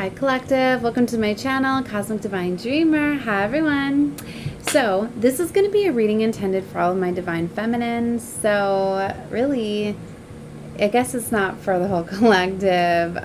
Hi Collective, welcome to my channel, Cosmic Divine Dreamer. Hi everyone. So this is going to be a reading intended for all of my Divine Feminines. So really, I guess it's not for the whole collective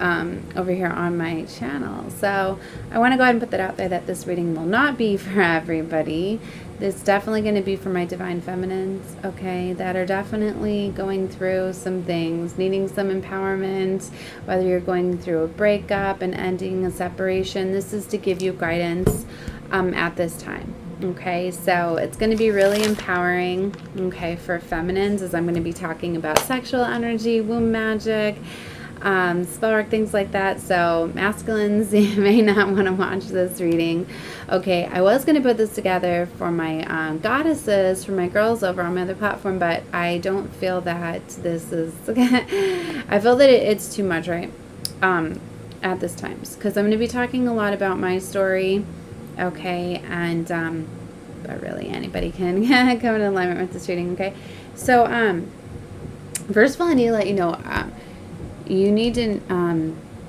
over here on my channel. So I want to go ahead and put that out there that this reading will not be for everybody. It's definitely going to be for my Divine Feminines, okay, that are definitely going through some things, needing some empowerment, whether you're going through a breakup, an ending, a separation. This is to give you guidance at this time. Okay, so it's going to be really empowering, okay, for feminines, as I'm going to be talking about sexual energy, womb magic, spell work, things like that. So masculines, you may not want to watch this reading. Okay, I was going to put this together for my goddesses, for my girls over on my other platform, but I don't feel that this is, I feel that it's too much, right, at this time, because I'm going to be talking a lot about my story. Okay, and but really anybody can come in alignment with this reading. Okay, so first of all, I need to let you know, you need to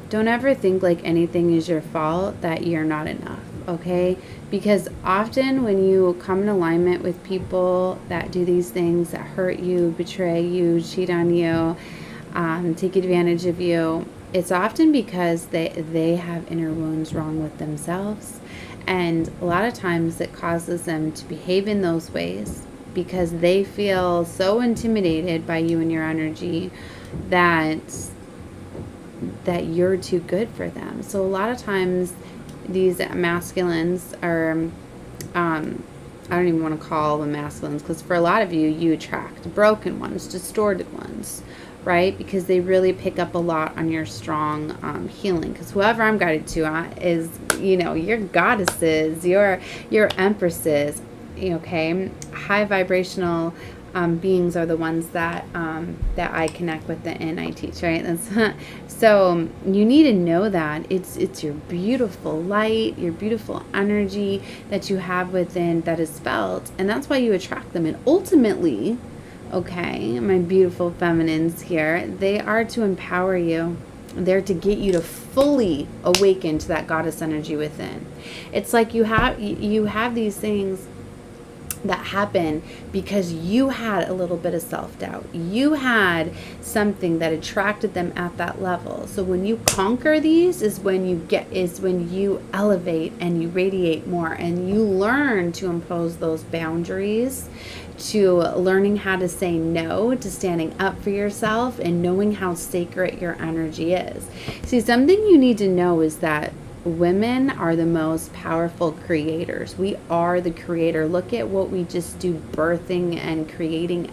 don't ever think like anything is your fault, that you're not enough. Okay, because often when you come in alignment with people that do these things, that hurt you, betray you, cheat on you, take advantage of you, it's often because they have inner wounds wrong with themselves. And a lot of times it causes them to behave in those ways because they feel so intimidated by you and your energy that you're too good for them. So a lot of times these masculines are, I don't even want to call them masculines, because for a lot of you, you attract broken ones, distorted ones, right? Because they really pick up a lot on your strong healing. Because whoever I'm guided to is, you know, your goddesses, your empresses, okay? High vibrational beings are the ones that that I connect with and I teach, right? That's so you need to know that it's your beautiful light, your beautiful energy that you have within that is felt, and that's why you attract them. And ultimately, okay, my beautiful feminines here, they are to empower you. They're to get you to fully awaken to that goddess energy within. It's like you have these things that happen because you had a little bit of self-doubt. You had something that attracted them at that level. So when you conquer these is when you elevate and you radiate more, and you learn to impose those boundaries, to learning how to say no, to standing up for yourself, and knowing how sacred your energy is. See, something you need to know is that women are the most powerful creators. We are the creator. Look at what we just do, birthing and creating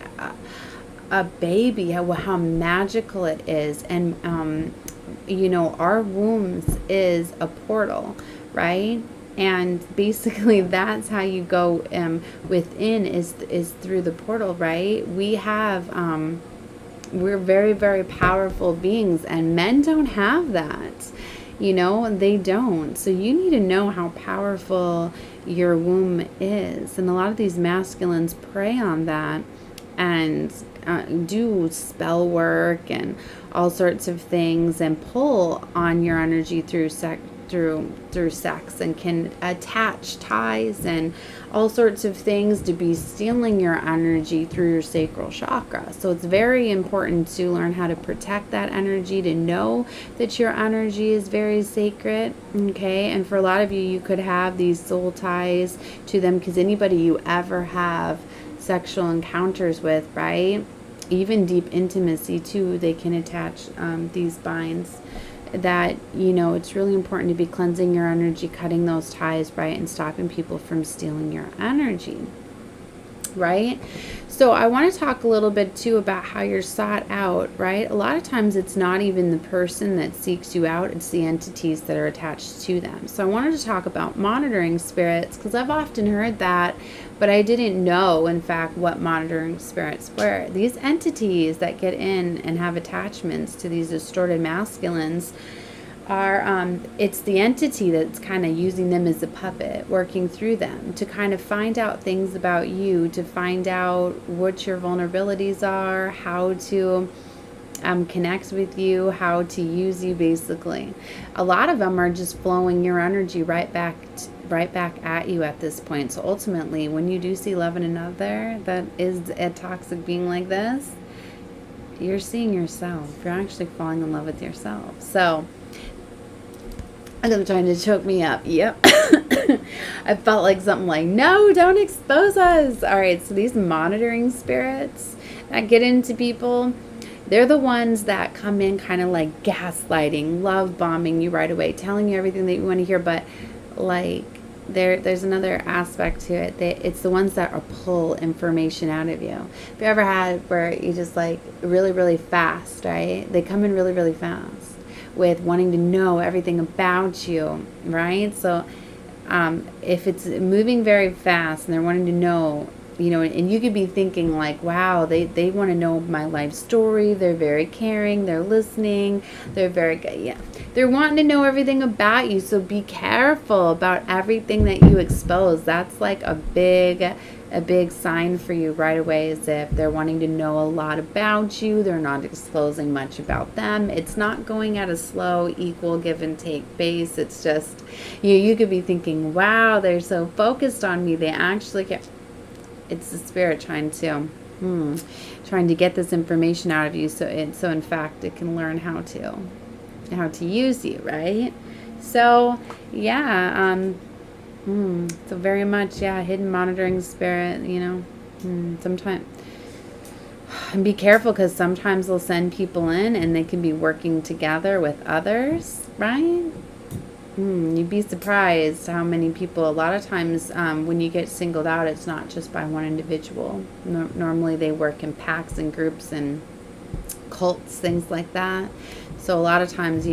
a baby, how magical it is. And you know, our wombs is a portal, right? And basically that's how you go within is through the portal, right? We have we're very, very powerful beings, and men don't have that. You know, they don't. So you need to know how powerful your womb is. And a lot of these masculines prey on that and do spell work and all sorts of things, and pull on your energy through sex, and can attach ties and all sorts of things to be stealing your energy through your sacral chakra. So it's very important to learn how to protect that energy, to know that your energy is very sacred, okay? And for a lot of you, you could have these soul ties to them, because anybody you ever have sexual encounters with, right? Even deep intimacy too, they can attach these binds. That, you know, it's really important to be cleansing your energy, cutting those ties, right, and stopping people from stealing your energy, right? So I want to talk a little bit too about how you're sought out, right? A lot of times it's not even the person that seeks you out, it's the entities that are attached to them. So I wanted to talk about monitoring spirits, because I've often heard that, but I didn't know, in fact, what monitoring spirits were. These entities that get in and have attachments to these distorted masculines are, it's the entity that's kind of using them as a puppet, working through them to kind of find out things about you, to find out what your vulnerabilities are, how to connect with you, how to use you, basically. A lot of them are just flowing your energy right back at you at this point. So ultimately, when you do see love in another that is a toxic being like this, you're seeing yourself. You're actually falling in love with yourself. So they're trying to choke me up. Yep. I felt like something like, no, don't expose us. All right, so these monitoring spirits that get into people, they're the ones that come in kind of like gaslighting, love bombing you right away, telling you everything that you want to hear. But like there's another aspect to it. It's the ones that are pull information out of you. Have you ever had where you just like really, really fast, right? They come in really, really fast with wanting to know everything about you, right? So if it's moving very fast and they're wanting to know, and you could be thinking like, wow, they want to know my life story. They're very caring. They're listening. They're very good. Yeah. They're wanting to know everything about you. So be careful about everything that you expose. That's like a big sign for you right away, is if they're wanting to know a lot about you. They're not disclosing much about them. It's not going at a slow, equal give and take pace. It's just, you could be thinking, wow, they're so focused on me. They actually care. It's the spirit trying to get this information out of you, so in fact it can learn how to use you, right? So yeah, so very much, hidden monitoring spirit, sometimes. And be careful, because sometimes they'll send people in and they can be working together with others, right? You'd be surprised how many people, a lot of times when you get singled out, it's not just by one individual. Normally they work in packs and groups and cults, things like that. So a lot of times,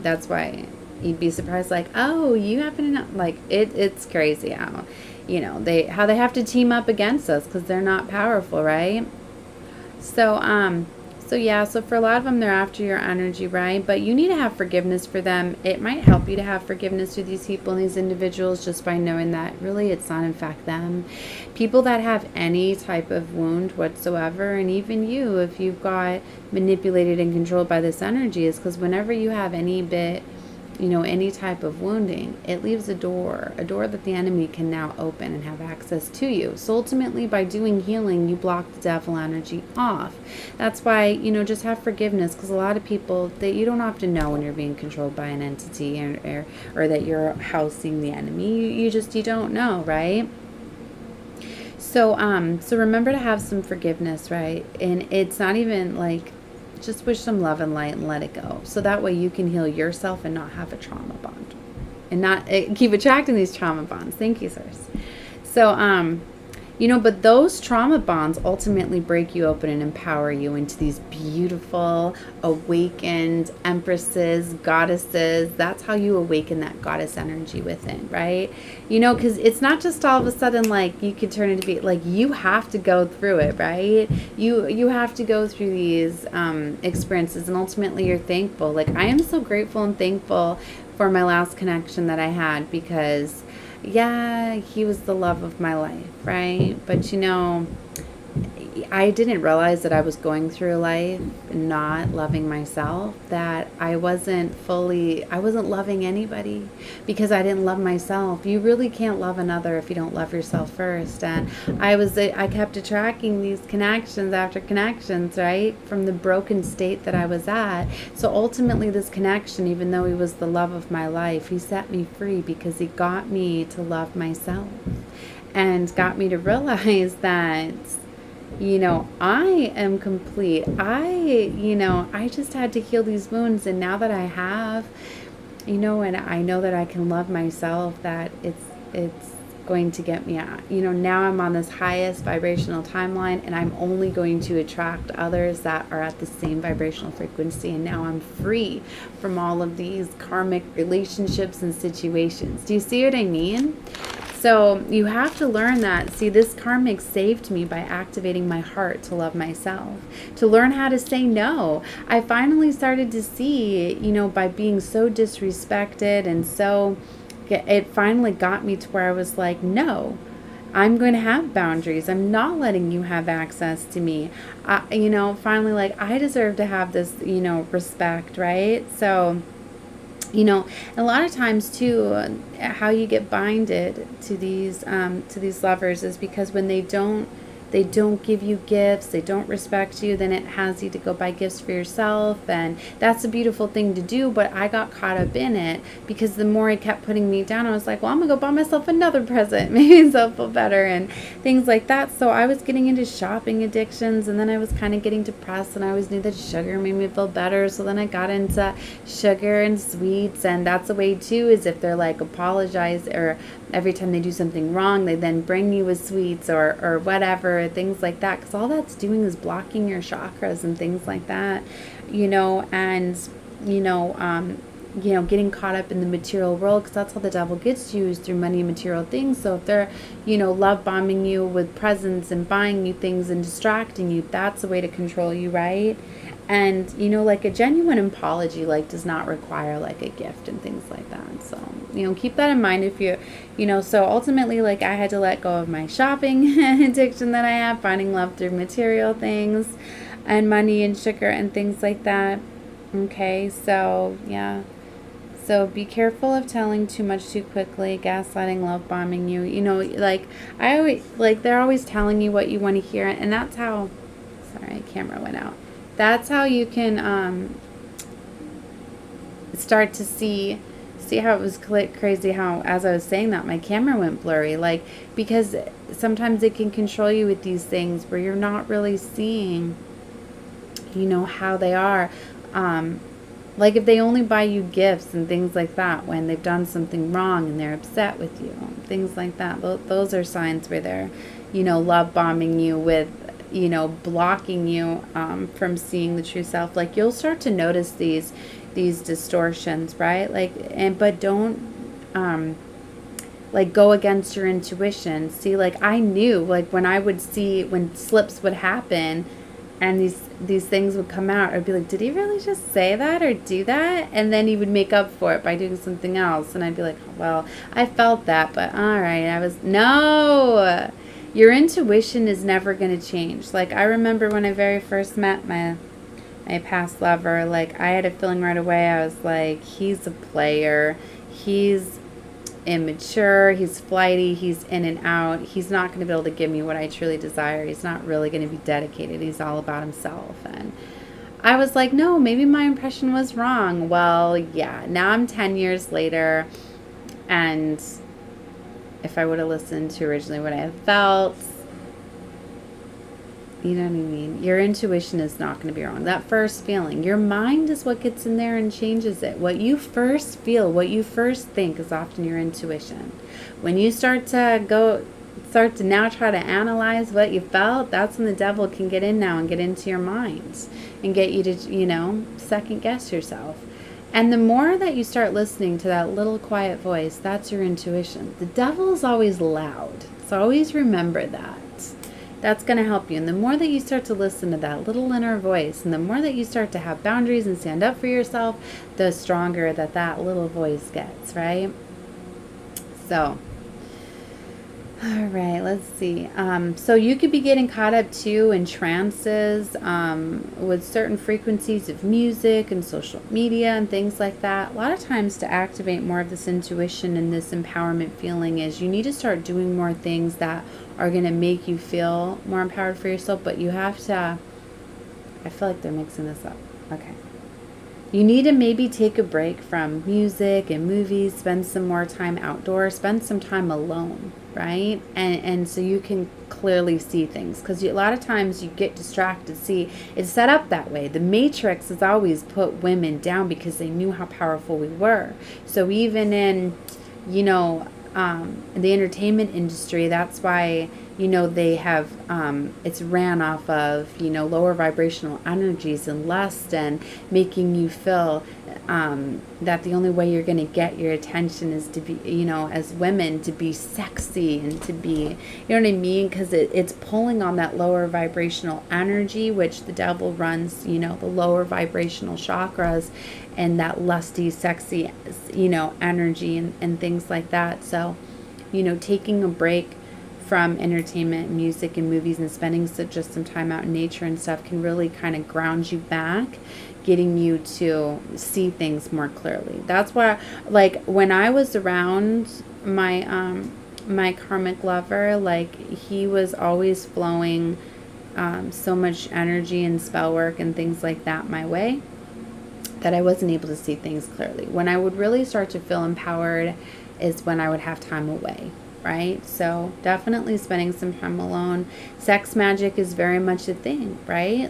that's why you'd be surprised, like, oh, you happen to know, like, it's crazy how, they have to team up against us because they're not powerful, right? So for a lot of them, they're after your energy, right? But you need to have forgiveness for them. It might help you to have forgiveness for these people and these individuals just by knowing that really it's not in fact them. People that have any type of wound whatsoever, and even you, if you've got manipulated and controlled by this energy, is because whenever you have any bit, any type of wounding, it leaves a door that the enemy can now open and have access to you. So ultimately, by doing healing, you block the devil energy off. That's why, just have forgiveness, because a lot of people, you don't often know when you're being controlled by an entity or that you're housing the enemy. You don't know, right? So remember to have some forgiveness, right? And it's not even like, just wish some love and light and let it go. So that way you can heal yourself and not have a trauma bond. And not keep attracting these trauma bonds. Thank you, sirs. So, but those trauma bonds ultimately break you open and empower you into these beautiful, awakened empresses, goddesses. That's how you awaken that goddess energy within, right? Because it's not just all of a sudden like you could turn into be like, you have to go through it, right? You have to go through these experiences, and ultimately you're thankful. Like, I am so grateful and thankful for my last connection that I had, because he was the love of my life, right? But I didn't realize that I was going through life not loving myself, that I wasn't loving anybody because I didn't love myself. You really can't love another if you don't love yourself first. And I kept attracting these connections after connections, right? From the broken state that I was at. So ultimately this connection, even though he was the love of my life, he set me free because he got me to love myself and got me to realize that I am complete. I just had to heal these wounds. And now that I have, and I know that I can love myself, that it's going to get me out. Now I'm on this highest vibrational timeline, and I'm only going to attract others that are at the same vibrational frequency. And now I'm free from all of these karmic relationships and situations. Do you see what I mean? So you have to learn that, this karmic saved me by activating my heart to love myself, to learn how to say no. I finally started to see, by being so disrespected and so, it finally got me to where I was like, no, I'm going to have boundaries. I'm not letting you have access to me. Finally, like, I deserve to have this, respect, right? So, a lot of times too, how you get binded to these lovers is because when they don't give you gifts, they don't respect you, then it has you to go buy gifts for yourself, and that's a beautiful thing to do, but I got caught up in it because the more it kept putting me down, I was like, well, I'm gonna go buy myself another present, maybe I'll feel better, and things like that. So I was getting into shopping addictions, and then I was kind of getting depressed, and I always knew that sugar made me feel better, so then I got into sugar and sweets. And that's a way too, is if they're like apologize, or every time they do something wrong, they then bring you with sweets or whatever, things like that, because all that's doing is blocking your chakras and things like that, and getting caught up in the material world, because that's how the devil gets you, is through money and material things. So if they're love bombing you with presents and buying you things and distracting you, that's a way to control you, right? And like a genuine apology does not require like a gift and things like that. So keep that in mind. If so ultimately, like, I had to let go of my shopping addiction that I have, finding love through material things and money and sugar and things like that. Okay, so yeah. So be careful of telling too much too quickly, gaslighting, love bombing you. I always, they're always telling you what you want to hear, and that's how, sorry, camera went out. That's how you can start to see how it was crazy how, as I was saying that, my camera went blurry, because sometimes it can control you with these things where you're not really seeing how they are. If they only buy you gifts and things like that when they've done something wrong and they're upset with you, things like that, those are signs where they're love bombing you with blocking you from seeing the true self. You'll start to notice these distortions, right? But don't go against your intuition. See, I knew, when I would see when slips would happen and these things would come out, I'd be like, did he really just say that or do that? And then he would make up for it by doing something else, and I'd be like, well, I felt that, but all right, no. Your intuition is never going to change. I remember when I very first met my past lover, I had a feeling right away. I was like, he's a player. He's immature. He's flighty. He's in and out. He's not going to be able to give me what I truly desire. He's not really going to be dedicated. He's all about himself. And I was like, no, maybe my impression was wrong. Well, yeah, now I'm 10 years later, and if I would have listened to originally what I had felt, you know what I mean? Your intuition is not going to be wrong. That first feeling, your mind is what gets in there and changes it. What you first feel, what you first think is often your intuition. When you start to now try to analyze what you felt, that's when the devil can get in now and get into your mind and get you to, second guess yourself. And the more that you start listening to that little quiet voice, that's your intuition. The devil is always loud. So always remember that. That's going to help you. And the more that you start to listen to that little inner voice, and the more that you start to have boundaries and stand up for yourself, the stronger that little voice gets, right? So, all right, let's see. So you could be getting caught up too in trances with certain frequencies of music and social media and things like that. A lot of times, to activate more of this intuition and this empowerment feeling, is you need to start doing more things that are going to make you feel more empowered for yourself. But you have to, I feel like they're mixing this up. Okay. You need to maybe take a break from music and movies, spend some more time outdoors, spend some time alone, right? And so you can clearly see things, because a lot of times you get distracted. See, it's set up that way. The Matrix has always put women down because they knew how powerful we were. So even in, in the entertainment industry, that's why, they have, it's ran off of, lower vibrational energies and lust, and making you feel that the only way you're going to get your attention is to be, as women, to be sexy and to be, you know what I mean? Because it's pulling on that lower vibrational energy, which the devil runs, the lower vibrational chakras, and that lusty, sexy, energy and things like that. So, taking a break from entertainment, music, and movies, and spending just some time out in nature and stuff can really kind of ground you back, getting you to see things more clearly. That's why, like, when I was around my karmic lover, like, he was always flowing so much energy and spell work and things like that my way, that I wasn't able to see things clearly. When I would really start to feel empowered is when I would have time away, right? So definitely spending some time alone. Sex magic is very much a thing, right?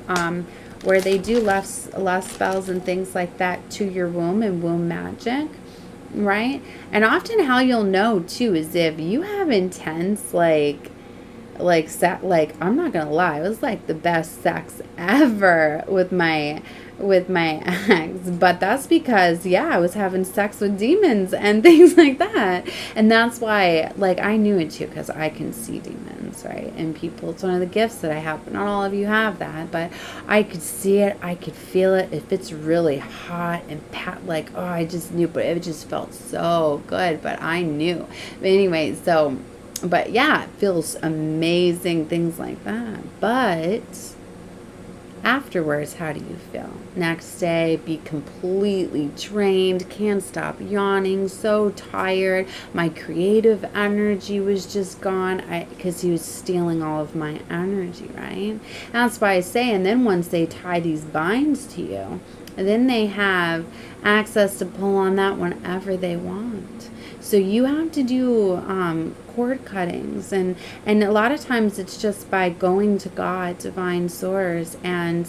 Where they do less spells and things like that to your womb and womb magic, right? And often how you'll know too is if you have intense I'm not gonna lie, it was like the best sex ever with my ex, but that's because, yeah, I was having sex with demons and things like that. And that's why, like, I knew it too, because I can see demons, right, in people. It's one of the gifts that I have, but not all of you have that, but I could see it, I could feel it. If it's really hot and like, oh, I just knew, but it just felt so good, but I knew. But anyway, so, but yeah, it feels amazing, things like that. But afterwards, how do you feel? Next day, be completely drained, can't stop yawning, so tired. My creative energy was just gone because he was stealing all of my energy, right? That's why I say, and then once they tie these binds to you, then they have access to pull on that whenever they want. So you have to do cord cuttings, and a lot of times it's just by going to God, divine source, and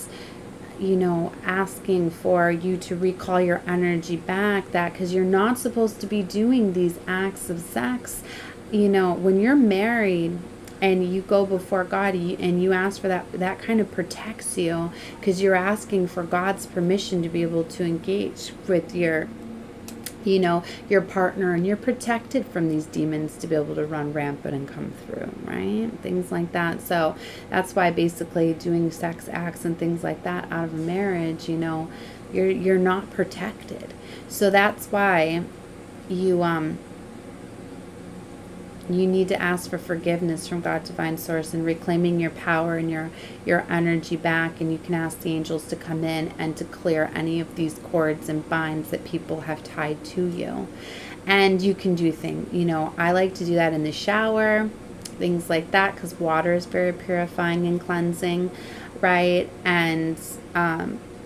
asking for you to recall your energy back, that because you're not supposed to be doing these acts of sex. When you're married and you go before God and you ask for that kind of protects you, because you're asking for God's permission to be able to engage with your partner, and you're protected from these demons to be able to run rampant and come through, right? Things like that. So that's why basically doing sex acts and things like that out of a marriage, you're not protected. So that's why you need to ask for forgiveness from God, divine source, and reclaiming your power and your energy back. And you can ask the angels to come in and to clear any of these cords and binds that people have tied to you. And you can do things, I like to do that in the shower, things like that, because water is very purifying and cleansing, right? And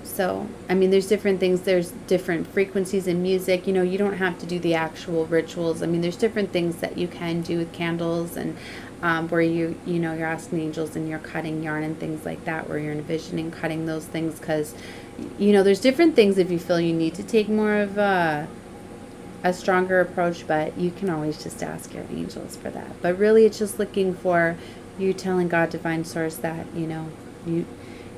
so, there's different things. There's different frequencies in music. You don't have to do the actual rituals. There's different things that you can do with candles, and where you're asking the angels and you're cutting yarn and things like that, where you're envisioning cutting those things, because, there's different things if you feel you need to take more of a stronger approach, but you can always just ask your angels for that. But really, it's just looking for you telling God, divine source, that,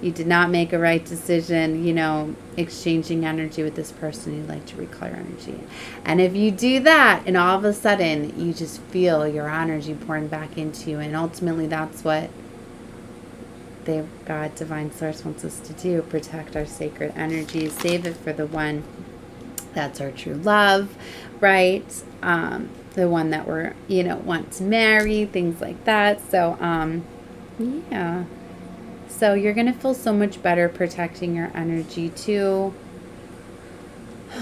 you did not make a right decision, exchanging energy with this person. You'd like to reclaim energy. And if you do that, and all of a sudden you just feel your energy pouring back into you, and ultimately that's what God, divine source, wants us to do: protect our sacred energy, save it for the one that's our true love, right? The one that we're, want to marry, things like that. So, yeah. So you're going to feel so much better protecting your energy too.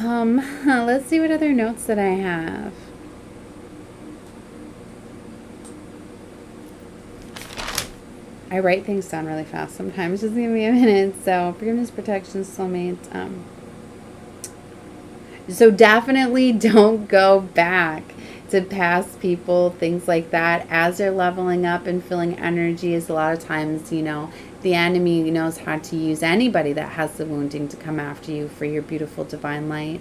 Let's see what other notes that I have. I write things down really fast sometimes. Just give me a minute. So forgiveness, protection, soulmates. So definitely don't go back to past people, things like that. As they're leveling up and feeling energy, is a lot of times, the enemy knows how to use anybody that has the wounding to come after you for your beautiful divine light.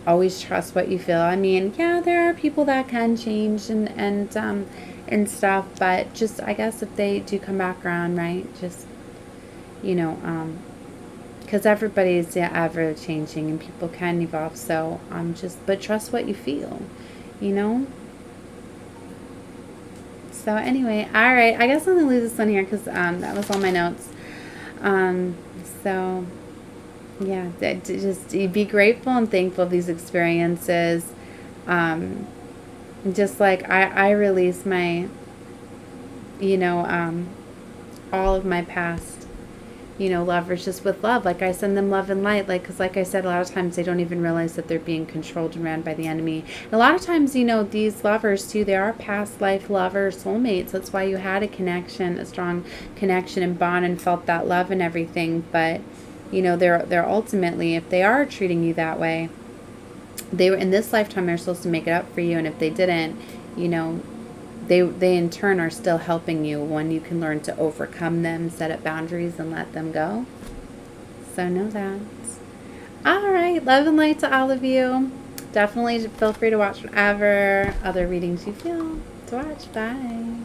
Always trust what you feel. Yeah, there are people that can change and stuff, but just, I guess, if they do come back around, right, just, because everybody is ever changing and people can evolve. So but trust what you feel, So anyway, all right, I guess I'm going to leave this one here, because that was all my notes. So, yeah, just be grateful and thankful of these experiences. Just like I release my you know, all of my past, you know, lovers just with love. Like, I send them love and light. Like, because like I said, a lot of times they don't even realize that they're being controlled and ran by the enemy. And a lot of times, you know, these lovers too, they are past life lovers, soulmates. That's why you had a connection, a strong connection and bond, and felt that love and everything. But, you know, they're ultimately, if they are treating you that way, they were in this lifetime, they're supposed to make it up for you. And if they didn't, you know, they in turn are still helping you when you can learn to overcome them, set up boundaries, and let them go. So know that. All right, love and light to all of you. Definitely feel free to watch whatever other readings you feel to watch. Bye.